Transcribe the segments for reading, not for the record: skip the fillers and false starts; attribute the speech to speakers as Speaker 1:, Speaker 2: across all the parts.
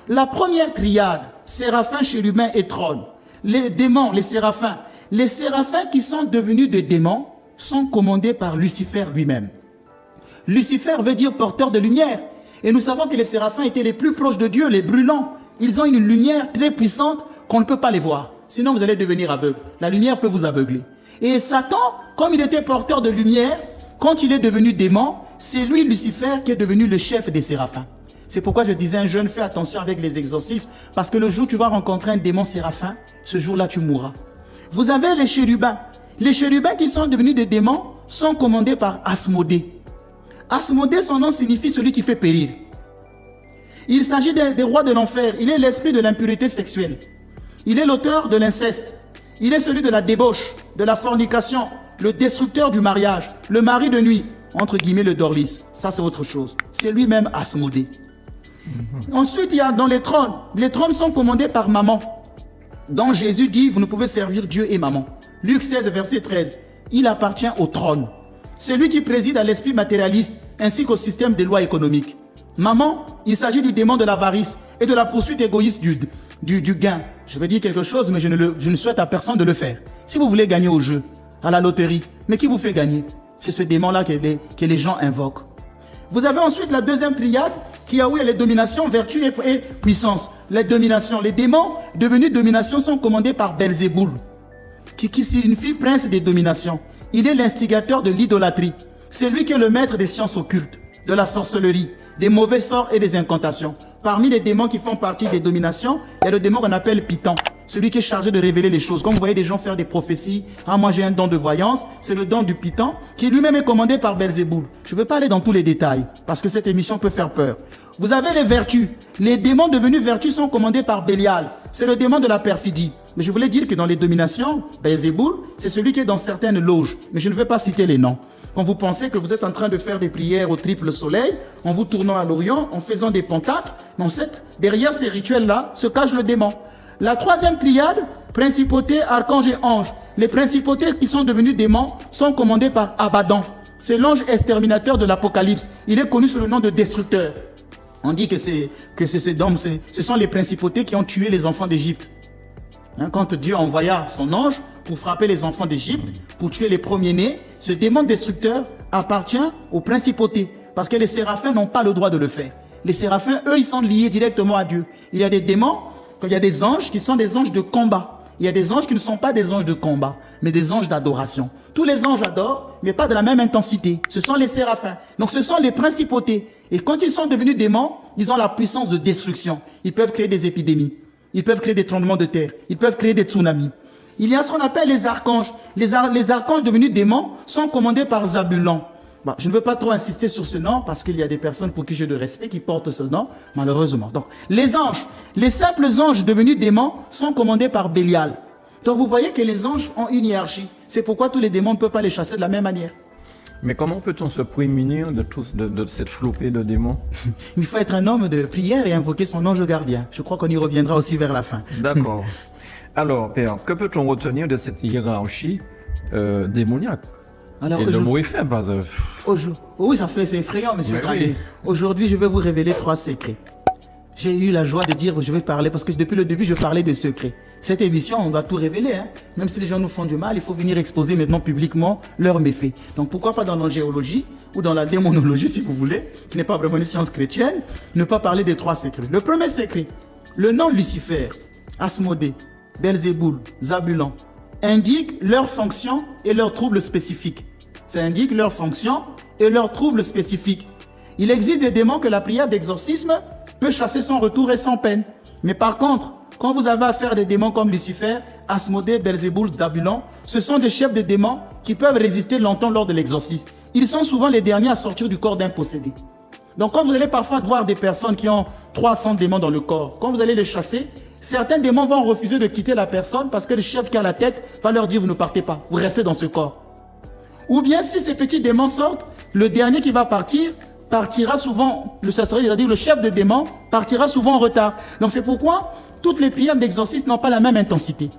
Speaker 1: La première triade, séraphins, chérubins et trône. Les démons, les séraphins qui sont devenus des démons sont commandés par Lucifer lui-même. Lucifer veut dire porteur de lumière. Et nous savons que les séraphins étaient les plus proches de Dieu, les brûlants. Ils ont une lumière très puissante qu'on ne peut pas les voir. Sinon, vous allez devenir aveugle. La lumière peut vous aveugler. Et Satan, comme il était porteur de lumière, quand il est devenu démon, c'est lui, Lucifer, qui est devenu le chef des séraphins. C'est pourquoi je disais, un jeune, fais attention avec les exorcismes, parce que le jour où tu vas rencontrer un démon séraphin, ce jour-là, tu mourras. Vous avez les chérubins. Les chérubins qui sont devenus des démons sont commandés par Asmodée. Asmodée, son nom signifie celui qui fait périr. Il s'agit des rois de l'enfer. Il est l'esprit de l'impurité sexuelle. Il est l'auteur de l'inceste. Il est celui de la débauche, de la fornication, le destructeur du mariage, le mari de nuit, entre guillemets le dorlis. Ça, c'est autre chose. C'est lui-même Asmodée. Ensuite, il y a dans les trônes. Les trônes sont commandés par maman. Donc Jésus dit, vous ne pouvez servir Dieu et maman. Luc 16, verset 13. Il appartient au trône. C'est lui qui préside à l'esprit matérialiste ainsi qu'au système des lois économiques. Maman, il s'agit du démon de l'avarice et de la poursuite égoïste du gain. Je vais dire quelque chose, mais je ne souhaite à personne de le faire. Si vous voulez gagner au jeu, à la loterie, mais qui vous fait gagner? C'est ce démon-là que les gens invoquent. Vous avez ensuite la deuxième triade, qui a les dominations, vertu et puissance. Les dominations, les démons devenus dominations sont commandés par Belzéboul, qui signifie prince des dominations. Il est l'instigateur de l'idolâtrie. C'est lui qui est le maître des sciences occultes, de la sorcellerie, des mauvais sorts et des incantations. Parmi les démons qui font partie des dominations, il y a le démon qu'on appelle Python, celui qui est chargé de révéler les choses. Quand vous voyez des gens faire des prophéties, ah moi j'ai un don de voyance, c'est le don du Python, qui lui-même est commandé par Belzéboul. Je ne veux pas aller dans tous les détails, parce que cette émission peut faire peur. Vous avez les vertus. Les démons devenus vertus sont commandés par Bélial. C'est le démon de la perfidie. Mais je voulais dire que dans les dominations, Belzéboul, c'est celui qui est dans certaines loges. Mais je ne vais pas citer les noms. Quand vous pensez que vous êtes en train de faire des prières au triple soleil, en vous tournant à l'Orient, en faisant des pentacles, derrière ces rituels-là se cache le démon. La troisième triade, principauté, archange et ange. Les principautés qui sont devenues démons sont commandées par Abaddon. C'est l'ange exterminateur de l'Apocalypse. Il est connu sous le nom de destructeur. On dit que ce sont les principautés qui ont tué les enfants d'Égypte. Quand Dieu envoya son ange pour frapper les enfants d'Égypte, pour tuer les premiers-nés, ce démon destructeur appartient aux principautés. Parce que les séraphins n'ont pas le droit de le faire. Les séraphins, eux, ils sont liés directement à Dieu. Il y a des démons, il y a des anges qui sont des anges de combat. Il y a des anges qui ne sont pas des anges de combat, mais des anges d'adoration. Tous les anges adorent, mais pas de la même intensité. Ce sont les séraphins. Donc ce sont les principautés. Et quand ils sont devenus démons, ils ont la puissance de destruction. Ils peuvent créer des épidémies. Ils peuvent créer des tremblements de terre. Ils peuvent créer des tsunamis. Il y a ce qu'on appelle les archanges. Les archanges devenus démons sont commandés par Zabulon. Bon, je ne veux pas trop insister sur ce nom parce qu'il y a des personnes pour qui j'ai de respect qui portent ce nom, malheureusement. Donc, les anges, les simples anges devenus démons sont commandés par Bélial. Donc, vous voyez que les anges ont une hiérarchie. C'est pourquoi tous les démons ne peuvent pas les chasser de la même manière.
Speaker 2: Mais comment peut-on se prémunir de cette flopée de démons?
Speaker 1: Il faut être un homme de prière et invoquer son ange gardien. Je crois qu'on y reviendra aussi vers la fin.
Speaker 2: D'accord. Alors, Père, que peut-on retenir de cette hiérarchie démoniaque? Alors, et le mot est faible.
Speaker 1: Oui, c'est effrayant, monsieur Gradé. Oui. Aujourd'hui, je vais vous révéler 3 secrets. J'ai eu la joie de dire, je vais parler, parce que depuis le début, je parlais de secrets. Cette émission, on doit tout révéler. Même si les gens nous font du mal, il faut venir exposer maintenant publiquement leurs méfaits. Donc pourquoi pas dans l'angéologie ou dans la démonologie, si vous voulez, qui n'est pas vraiment une science chrétienne, ne pas parler des 3 secrets. Le premier secret, le nom Lucifer, Asmodée, Belzéboul, Zabulon, indique leurs fonctions et leurs troubles spécifiques. Ça indique leurs fonctions et leurs troubles spécifiques. Il existe des démons que la prière d'exorcisme peut chasser sans retour et sans peine. Mais par contre, quand vous avez affaire à des démons comme Lucifer, Asmodée, Belzéboul, Zabulon, ce sont des chefs de démons qui peuvent résister longtemps lors de l'exorcisme. Ils sont souvent les derniers à sortir du corps d'un possédé. Donc quand vous allez parfois voir des personnes qui ont 300 démons dans le corps, quand vous allez les chasser, certains démons vont refuser de quitter la personne parce que le chef qui a la tête va leur dire vous ne partez pas, vous restez dans ce corps. Ou bien si ces petits démons sortent, le dernier qui va partir partira souvent, c'est-à-dire le chef de démon partira souvent en retard. Donc c'est pourquoi toutes les prières d'exorcisme n'ont pas la même intensité.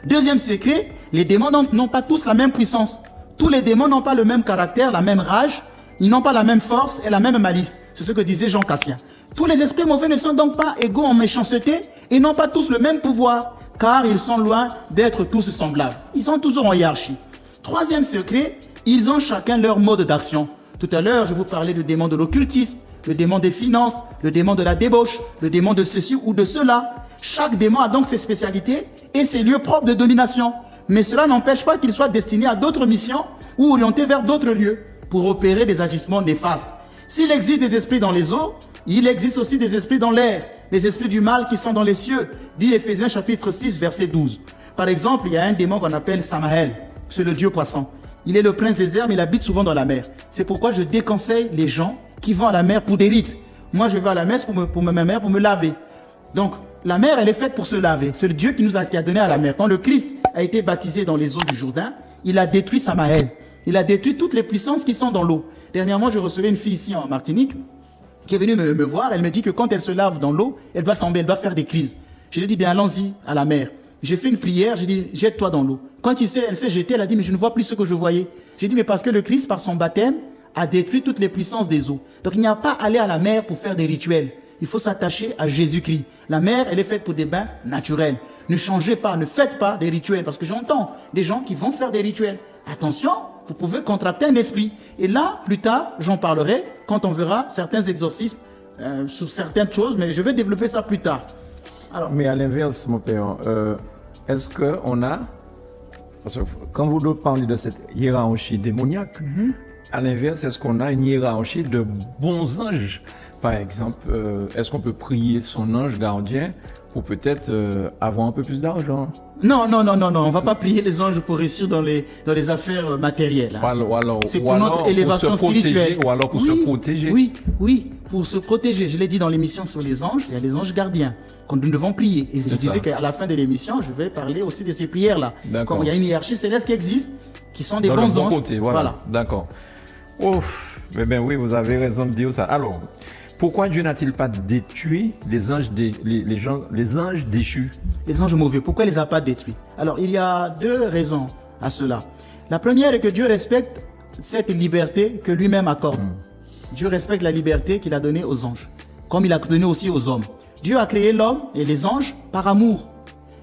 Speaker 1: Deuxième secret, les démons n'ont pas tous la même puissance. Tous les démons n'ont pas le même caractère, la même rage, ils n'ont pas la même force et la même malice. C'est ce que disait Jean Cassien. Tous les esprits mauvais ne sont donc pas égaux en méchanceté et n'ont pas tous le même pouvoir, car ils sont loin d'être tous semblables. Ils sont toujours en hiérarchie. Troisième secret, ils ont chacun leur mode d'action. Tout à l'heure, je vous parlais du démon de l'occultisme, le démon des finances, le démon de la débauche, le démon de ceci ou de cela. Chaque démon a donc ses spécialités et ses lieux propres de domination. Mais cela n'empêche pas qu'il soit destiné à d'autres missions ou orienté vers d'autres lieux pour opérer des agissements néfastes. S'il existe des esprits dans les eaux, il existe aussi des esprits dans l'air, les esprits du mal qui sont dans les cieux, dit Éphésiens chapitre 6, verset 12. Par exemple, il y a un démon qu'on appelle Samaël, c'est le dieu poisson. Il est le prince des airs, mais il habite souvent dans la mer. C'est pourquoi je déconseille les gens qui vont à la mer pour des rites. Moi, je vais à la messe pour me laver. Donc, la mer, elle est faite pour se laver. C'est le Dieu qui a donné à la mer. Quand le Christ a été baptisé dans les eaux du Jourdain, il a détruit Samaël. Il a détruit toutes les puissances qui sont dans l'eau. Dernièrement, je recevais une fille ici en Martinique qui est venue me voir. Elle me dit que quand elle se lave dans l'eau, elle va tomber, elle va faire des crises. Je lui ai dit, bien, allons-y à la mer. J'ai fait une prière, j'ai dit, jette-toi dans l'eau. Quand elle s'est jetée, elle a dit, mais je ne vois plus ce que je voyais. J'ai dit, mais parce que le Christ, par son baptême, a détruit toutes les puissances des eaux. Donc il n'y a pas à aller à la mer pour faire des rituels. Il faut s'attacher à Jésus-Christ. La mer, elle est faite pour des bains naturels. Ne changez pas, ne faites pas des rituels. Parce que j'entends des gens qui vont faire des rituels. Attention, vous pouvez contracter un esprit. Et là, plus tard, j'en parlerai quand on verra certains exorcismes sur certaines choses. Mais je vais développer ça plus tard.
Speaker 2: Alors, mais à l'inverse, mon père, est-ce qu'on a... Parce que quand vous parlez de cette hiérarchie démoniaque, à l'inverse, est-ce qu'on a une hiérarchie de bons anges? Par exemple, est-ce qu'on peut prier son ange gardien pour peut-être avoir un peu plus d'argent?
Speaker 1: Non, on ne va pas prier les anges pour réussir dans les affaires matérielles. Hein. C'est pour notre élévation spirituelle.
Speaker 2: Ou alors pour se protéger.
Speaker 1: Oui, pour se protéger. Je l'ai dit dans l'émission sur les anges, il y a les anges gardiens que nous devons prier. Et je disais qu'à la fin de l'émission, je vais parler aussi de ces prières-là. Quand il y a une hiérarchie céleste qui existe, qui sont des
Speaker 2: dans
Speaker 1: bons
Speaker 2: le bon
Speaker 1: anges.
Speaker 2: Côté, voilà. D'accord. Ouf, mais ben oui, vous avez raison de dire ça. Alors, pourquoi Dieu n'a-t-il pas détruit les anges, les anges déchus? Les
Speaker 1: anges mauvais, pourquoi il ne les a pas détruits? Alors, il y a deux raisons à cela. La première est que Dieu respecte cette liberté que lui-même accorde. Dieu respecte la liberté qu'il a donnée aux anges, comme il a donné aussi aux hommes. Dieu a créé l'homme et les anges par amour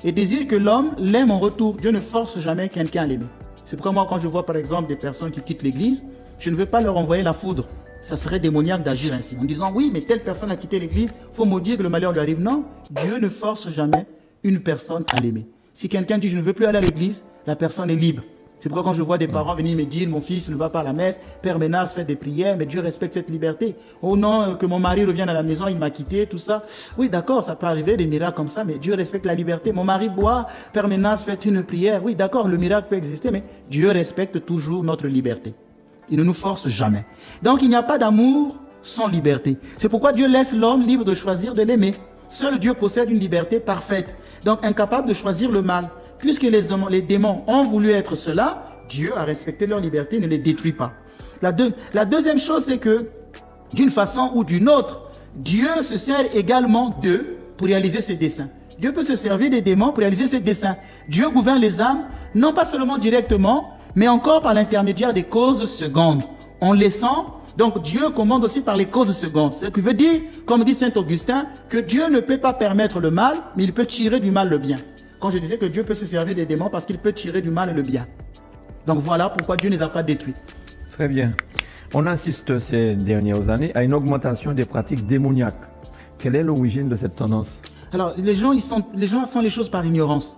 Speaker 1: et désire que l'homme l'aime en retour. Dieu ne force jamais quelqu'un à l'aimer. C'est pourquoi moi, quand je vois par exemple des personnes qui quittent l'église, je ne veux pas leur envoyer la foudre. Ça serait démoniaque d'agir ainsi. En disant, oui, mais telle personne a quitté l'église, il faut maudire que le malheur lui arrive. Non, Dieu ne force jamais une personne à l'aimer. Si quelqu'un dit, je ne veux plus aller à l'église, la personne est libre. C'est pourquoi quand je vois des parents venir me dire, mon fils ne va pas à la messe, Père Ménard fait des prières, mais Dieu respecte cette liberté. Oh non, que mon mari revienne à la maison, il m'a quitté, tout ça. Oui, d'accord, ça peut arriver, des miracles comme ça, mais Dieu respecte la liberté. Mon mari boit, Père Ménard fait une prière. Oui, d'accord, le miracle peut exister, mais Dieu respecte toujours notre liberté. Il ne nous force jamais. Donc il n'y a pas d'amour sans liberté. C'est pourquoi Dieu laisse l'homme libre de choisir de l'aimer. Seul Dieu possède une liberté parfaite, donc incapable de choisir le mal. Puisque les démons ont voulu être cela, Dieu a respecté leur liberté, ne les détruit pas. La deuxième chose, c'est que d'une façon ou d'une autre, Dieu se sert également d'eux pour réaliser ses desseins. Dieu peut se servir des démons pour réaliser ses desseins. Dieu gouverne les âmes, non pas seulement directement, mais encore par l'intermédiaire des causes secondes. En laissant, donc Dieu commande aussi par les causes secondes. Ce qui veut dire, comme dit saint Augustin, que Dieu ne peut pas permettre le mal, mais il peut tirer du mal le bien. Quand je disais que Dieu peut se servir des démons parce qu'il peut tirer du mal le bien. Donc voilà pourquoi Dieu ne les a pas détruits.
Speaker 2: Très bien. On assiste ces dernières années à une augmentation des pratiques démoniaques. Quelle est l'origine de cette tendance?
Speaker 1: Alors, les gens font les choses par ignorance.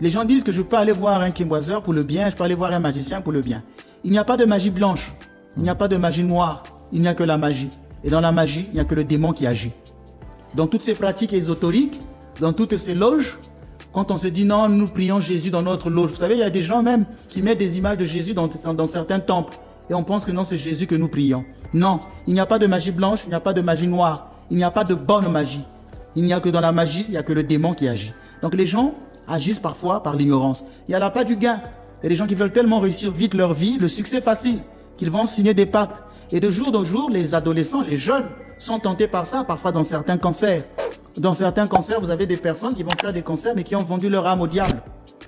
Speaker 1: Les gens disent que je peux aller voir un quimboiseur pour le bien, je peux aller voir un magicien pour le bien. Il n'y a pas de magie blanche, il n'y a pas de magie noire, il n'y a que la magie. Et dans la magie, il n'y a que le démon qui agit. Dans toutes ces pratiques ésotériques, dans toutes ces loges, quand on se dit non, nous prions Jésus dans notre loge. Vous savez, il y a des gens même qui mettent des images de Jésus dans certains temples. Et on pense que non, c'est Jésus que nous prions. Non, il n'y a pas de magie blanche, il n'y a pas de magie noire. Il n'y a pas de bonne magie. Il n'y a que dans la magie, il n'y a que le démon qui agit. Donc les gens agissent parfois par l'ignorance. Il n'y a là pas du gain. Il y a des gens qui veulent tellement réussir vite leur vie, le succès facile, qu'ils vont signer des pactes. Et de jour en jour, les adolescents, les jeunes, sont tentés par ça, parfois dans certains cancers. Dans certains concerts, vous avez des personnes qui vont faire des concerts, mais qui ont vendu leur âme au diable.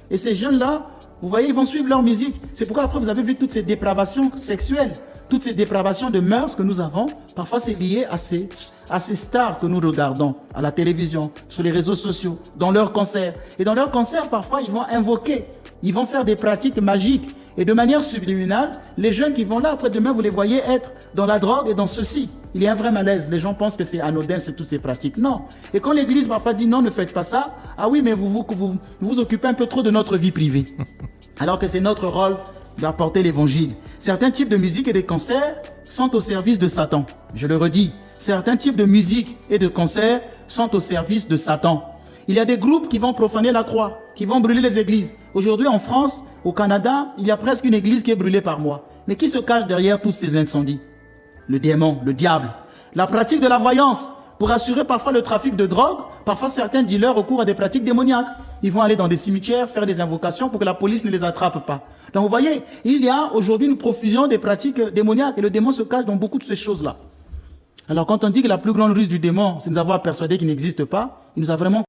Speaker 1: Et ces jeunes-là, vous voyez, ils vont suivre leur musique. C'est pourquoi après, vous avez vu toutes ces dépravations sexuelles. toutes ces dépravations de mœurs que nous avons, parfois c'est lié à ces stars que nous regardons à la télévision, sur les réseaux sociaux, dans leurs concerts. Et dans leurs concerts, parfois, ils vont invoquer, ils vont faire des pratiques magiques. Et de manière subliminale, les jeunes qui vont là, après-demain, vous les voyez être dans la drogue et dans ceci. Il y a un vrai malaise. Les gens pensent que c'est anodin, c'est toutes ces pratiques. Non. Et quand l'Église parfois dit non, ne faites pas ça, ah oui, mais vous occupez un peu trop de notre vie privée. Alors que c'est notre rôle d'apporter l'évangile. Certains types de musique et de concerts sont au service de Satan. Je le redis, certains types de musique et de concerts sont au service de Satan. Il y a des groupes qui vont profaner la croix, qui vont brûler les églises. Aujourd'hui, en France, au Canada, il y a presque une église qui est brûlée par mois. Mais qui se cache derrière tous ces incendies? Le démon, le diable. La pratique de la voyance, pour assurer parfois le trafic de drogue. Parfois, certains dealers recourent à des pratiques démoniaques. Ils vont aller dans des cimetières, faire des invocations pour que la police ne les attrape pas. Donc, vous voyez, il y a aujourd'hui une profusion des pratiques démoniaques et le démon se cache dans beaucoup de ces choses-là. Alors, quand on dit que la plus grande ruse du démon, c'est de nous avoir persuadé qu'il n'existe pas, il nous a vraiment